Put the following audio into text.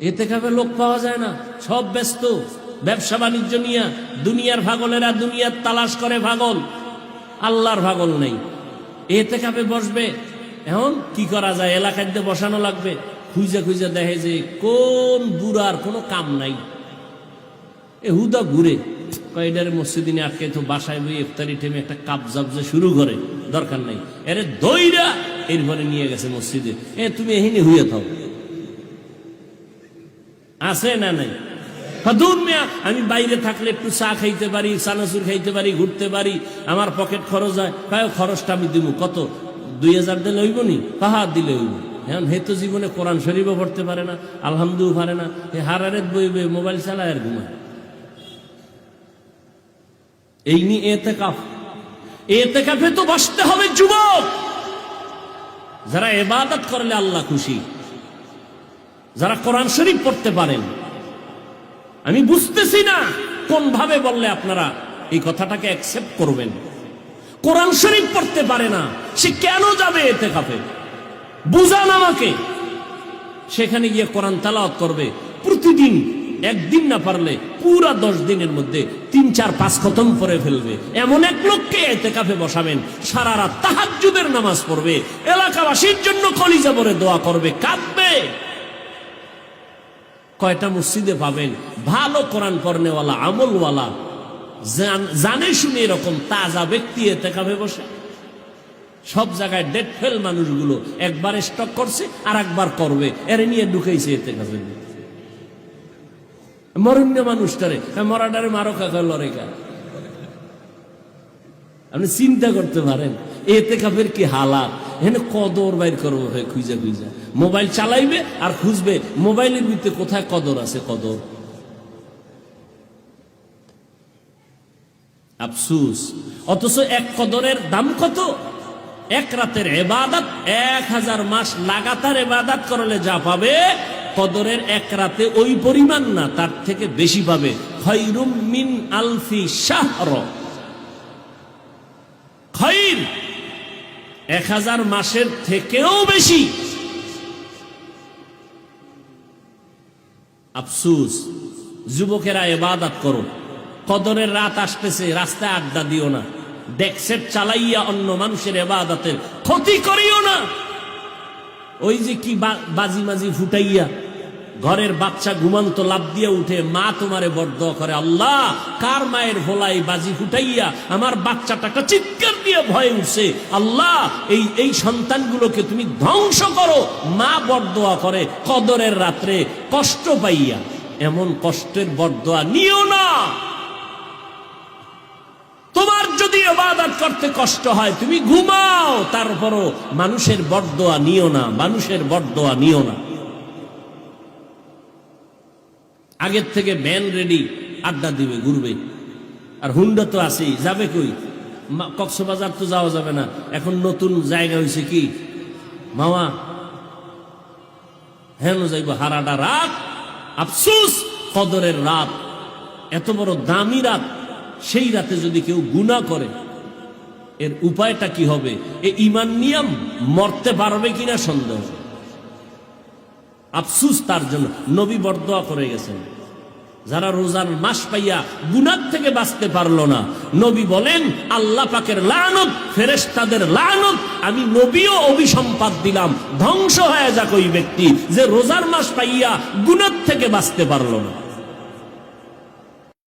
এতেকাফে লোক পাওয়া যায় না, সব ব্যস্ত ব্যবসা বাণিজ্য নিয়ে। দুনিয়ার পাগলেরা দুনিয়ার তালাশ করে পাগল, আল্লাহর পাগল নেই। এতেকাফে বসবে, এখন কি করা যায়, এলাকায় দিয়ে বসানো লাগবে। খুঁজে খুঁজে দেখে যে কোন বুড়ার কোনো কাম নাই, এ হুদা ঘুরে কয়ডারে মসজিদে নিয়ে আটকে, তো বাসায় বই ইফতারি টেমে একটা কাপ জাবজে শুরু করে, দরকার নাই। এরে দইরা এরপরে নিয়ে গেছে মসজিদে, তুমি এহিনি হইয়া থাও। আছে না নাই? দূর মিয়া, আমি বাইরে থাকলে একটু চা খাইতে পারি, চানাচুর খাইতে পারি, ঘুরতে পারি, আমার পকেট খরচ হয়। খরচটা আমি দিব কত, 2000 দিলে হইব নি? পাহাড় দিলে হইব। এখন হে তো জীবনে কোরআন শরীফও পড়তে পারে না, আলহামদু পারে না, হে হারারেত বইবে, মোবাইল চালায় আর ঘুমায়। এই নিয়ে এতেকাফ, এতেকাফে তো বসতে হবে যুবক, যারা ইবাদত করলে আল্লাহ খুশি, যারা কোরআন শরীফ পড়তে পারেন। আমি বুঝতেছি না কোন ভাবে বললে আপনারা এই কথাটাকে অ্যাকসেপ্ট করবেন। কোরআন শরীফ পড়তে পারে না, সে কেন যাবে ইতিকাফে? বুঝান আমাকে। সেখানে গিয়ে কোরআন তেলাওয়াত করবে প্রতিদিন, একদিন না পারলে পুরা 10 দিনের মধ্যে 3, 4, 5 খতম করে ফেলবে। এমন এক লোককে ইতিকাফে বসাবেন, সারা রাত তাহাজ্জুদের নামাজ পড়বে, এলাকাবাসীর জন্য কলিজা ভরে দোয়া করবে, কাঁদবে। কয়টা মসজিদে পাবেন ভালো কোরআন পড়নেওয়ালা, আমলওয়ালা, জানে শুনে এরকম তাজা ব্যক্তি ইতিকাফে বসে? সব জায়গায় ডেট ফেল মানুষগুলো একবার স্টক করছে আর একবার করবে, এর নিয়ে ঢুকাইছে ইতিকাফে। মরণ্য মানুষটারে মরাডারে মারো কাকা লড়েকা। আপনি চিন্তা করতে পারেন ইতিকাফের কি হালাত। এখানে কদর বাইর করবো খুঁজা খুঁজা, মোবাইল চালাইবে আর খুঁজবে মোবাইলের ভিতরে কোথায় কদর আছে, কদর। আফসুস। অথচ এক কদরের দাম কত? এক রাতের ইবাদত 1000 মাস লাগাতার ইবাদত করলে যা পাবে, কদরের এক রাতে ওই পরিমাণ না, তার থেকে বেশি পাবে। খায়রুম মিন আলফি শাহর, খায়র 1000 মাসের থেকেও বেশি। আফসুস। যুবকেরা ইবাদত করো, কদরের রাত আসতেছে, রাস্তায় আড্ডা দিও না, ডেকসেট চালাইয়া অন্য মানুষের ইবাদতের ক্ষতি করিও না। ওই যে কি বাজি মাজি ফুটাইয়া ঘরের বাচ্চা ঘুমান্ত লাভ দিয়ে উঠে, মা তোমারে বরদোয়া করে, আল্লাহ কার মায়ের ভোলাই বাজি ফুটাইয়া আমার বাচ্চাটাকে চিৎকার দিয়ে ভয়ে উঠছে, আল্লাহ এই সন্তানগুলোকে তুমি ধ্বংস করো। মা বরদোয়া করে কদরের রাত্রে কষ্ট পাইয়া। এমন কষ্টের বরদোয়া নিও না। তোমার যদি ইবাদত করতে কষ্ট হয় তুমি ঘুমাও, তারপরও মানুষের বরদোয়া নিও না, মানুষের বরদোয়া নিও না। আগের থেকে ভ্যান রেডি, আড্ডা দিবে, ঘুরবে। আর হুন্ডা তো আছেই, যাবে কই? কক্সবাজার তো যাওয়া যাবে না, এখন নতুন জায়গা হয়েছে কি মাওয়া, হেন যাইব হারাডা রাত। আফসুস, কদরের রাত এত বড় দামি রাত, সেই রাতে যদি কেউ গুনাহ করে এর উপায়টা কি হবে? এই ঈমান নিয়ম মরতে পারবে কিনা সন্দেহ। আফসুস তার জন্য। নবী বরদোয়া করে গেছেন যারা রোজার মাস পাইয়া গুনাহ থেকে বাঁচতে পারলো না। নবী বলেন আল্লাহ পাকের লানত, ফেরেশতাদের লানত, আমি নবীও অভিসম্পাদ দিলাম, ধ্বংস হয়ে যাক ওই ব্যক্তি যে রোজার মাস পাইয়া গুনাহ থেকে বাঁচতে পারলো না।